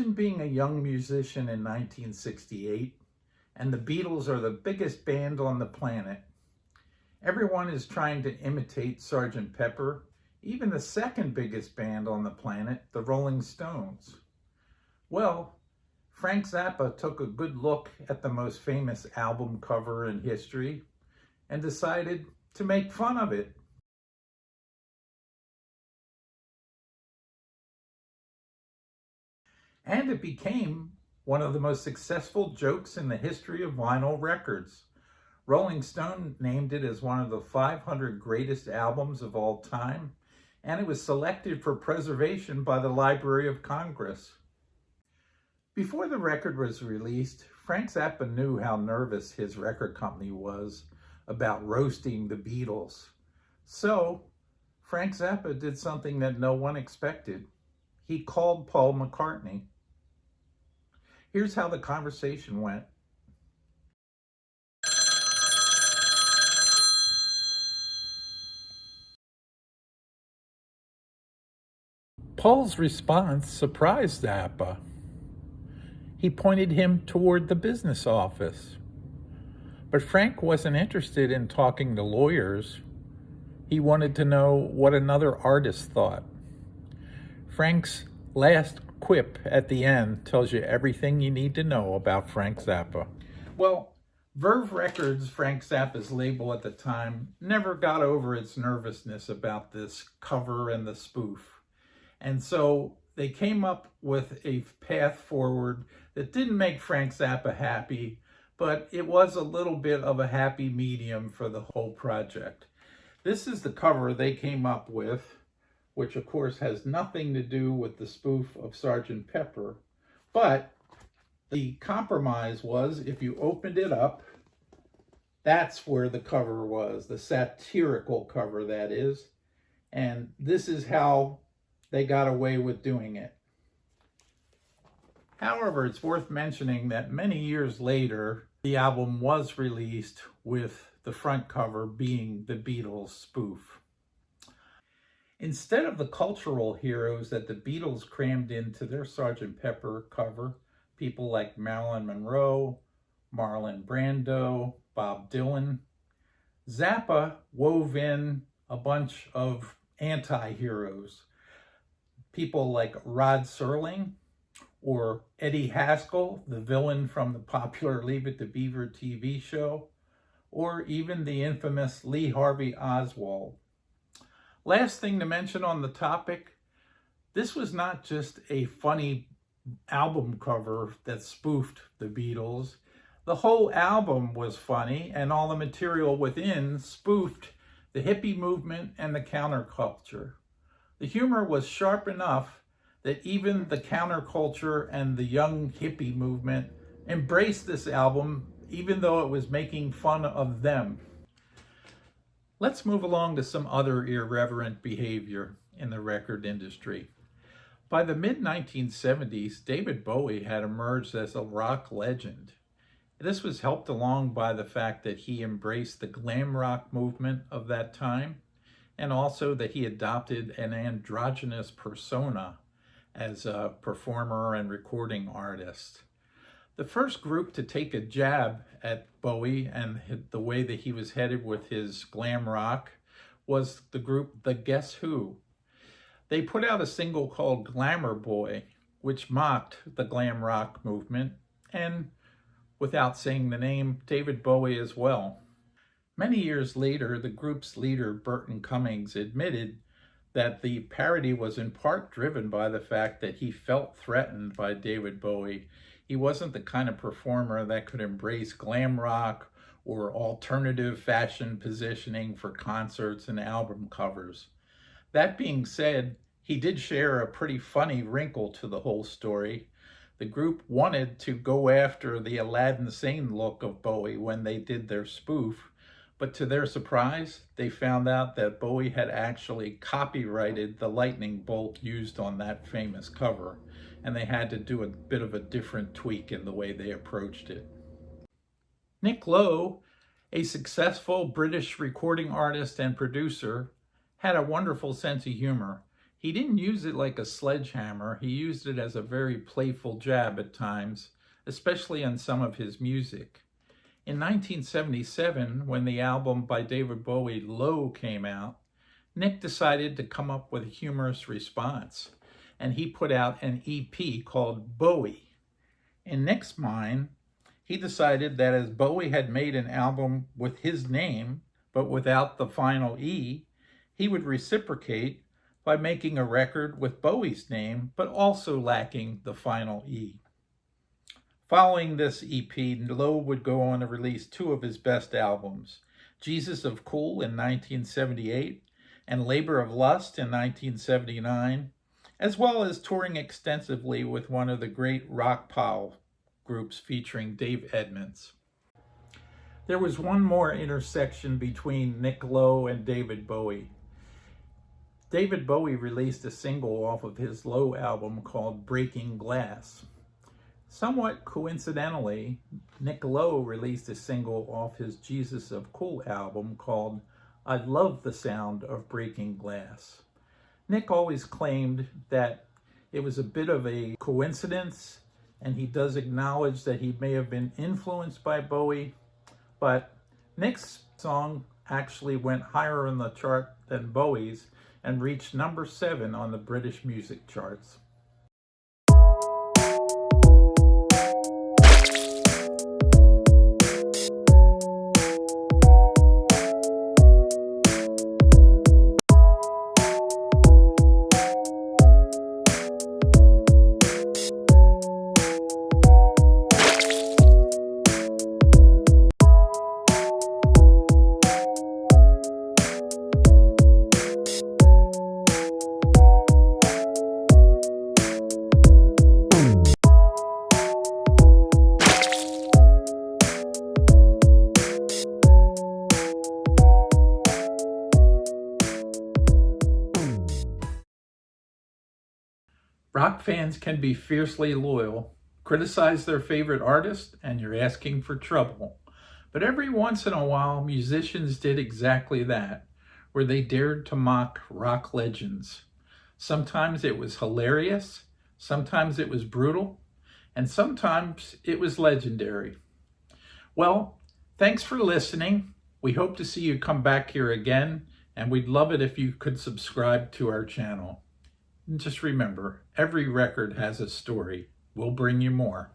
Imagine being a young musician in 1968, and the Beatles are the biggest band on the planet. Everyone is trying to imitate Sgt. Pepper, even the second biggest band on the planet, the Rolling Stones. Well, Frank Zappa took a good look at the most famous album cover in history and decided to make fun of it. And it became one of the most successful jokes in the history of vinyl records. Rolling Stone named it as one of the 500 greatest albums of all time, and it was selected for preservation by the Library of Congress. Before the record was released, Frank Zappa knew how nervous his record company was about roasting the Beatles. So, Frank Zappa did something that no one expected. He called Paul McCartney. Here's how the conversation went. Paul's response surprised Zappa. He pointed him toward the business office. But Frank wasn't interested in talking to lawyers. He wanted to know what another artist thought. Frank's last quip at the end tells you everything you need to know about Frank Zappa. Well, Verve Records, Frank Zappa's label at the time, never got over its nervousness about this cover and the spoof. And so they came up with a path forward that didn't make Frank Zappa happy, but it was a little bit of a happy medium for the whole project. This is the cover they came up with, which of course has nothing to do with the spoof of Sgt. Pepper. But the compromise was, if you opened it up, that's where the cover was, the satirical cover, that is. And this is how they got away with doing it. However, it's worth mentioning that many years later, the album was released with the front cover being the Beatles spoof. Instead of the cultural heroes that the Beatles crammed into their Sgt. Pepper cover, people like Marilyn Monroe, Marlon Brando, Bob Dylan, Zappa wove in a bunch of anti-heroes. People like Rod Serling or Eddie Haskell, the villain from the popular Leave It to Beaver TV show, or even the infamous Lee Harvey Oswald. Last thing to mention on the topic, this was not just a funny album cover that spoofed the Beatles. The whole album was funny, and all the material within spoofed the hippie movement and the counterculture. The humor was sharp enough that even the counterculture and the young hippie movement embraced this album, even though it was making fun of them. Let's move along to some other irreverent behavior in the record industry. By the mid-1970s, David Bowie had emerged as a rock legend. This was helped along by the fact that he embraced the glam rock movement of that time, and also that he adopted an androgynous persona as a performer and recording artist. The first group to take a jab at Bowie and the way that he was headed with his glam rock was the group The Guess Who. They put out a single called Glamour Boy, which mocked the glam rock movement, and without saying the name, David Bowie as well. Many years later, the group's leader, Burton Cummings, admitted that the parody was in part driven by the fact that he felt threatened by David Bowie. He wasn't the kind of performer that could embrace glam rock or alternative fashion positioning for concerts and album covers. That being said, he did share a pretty funny wrinkle to the whole story. The group wanted to go after the Aladdin Sane look of Bowie when they did their spoof, but to their surprise, they found out that Bowie had actually copyrighted the lightning bolt used on that famous cover, and they had to do a bit of a different tweak in the way they approached it. Nick Lowe, a successful British recording artist and producer, had a wonderful sense of humor. He didn't use it like a sledgehammer. He used it as a very playful jab at times, especially on some of his music. In 1977, when the album by David Bowie, Lowe, came out, Nick decided to come up with a humorous response, and he put out an EP called Bowie. In Nick's mind, he decided that as Bowie had made an album with his name, but without the final E, he would reciprocate by making a record with Bowie's name, but also lacking the final E. Following this EP, Lowe would go on to release two of his best albums, Jesus of Cool in 1978 and Labor of Lust in 1979, as well as touring extensively with one of the great rock pop groups featuring Dave Edmunds. There was one more intersection between Nick Lowe and David Bowie. David Bowie released a single off of his Lowe album called Breaking Glass. Somewhat coincidentally, Nick Lowe released a single off his Jesus of Cool album called I Love the Sound of Breaking Glass. Nick always claimed that it was a bit of a coincidence, and he does acknowledge that he may have been influenced by Bowie, but Nick's song actually went higher on the chart than Bowie's and reached number 7 on the British music charts. Rock fans can be fiercely loyal, criticize their favorite artist, and you're asking for trouble. But every once in a while, musicians did exactly that, where they dared to mock rock legends. Sometimes it was hilarious, sometimes it was brutal, and sometimes it was legendary. Well, thanks for listening. We hope to see you come back here again, and we'd love it if you could subscribe to our channel. And just remember, every record has a story. We'll bring you more.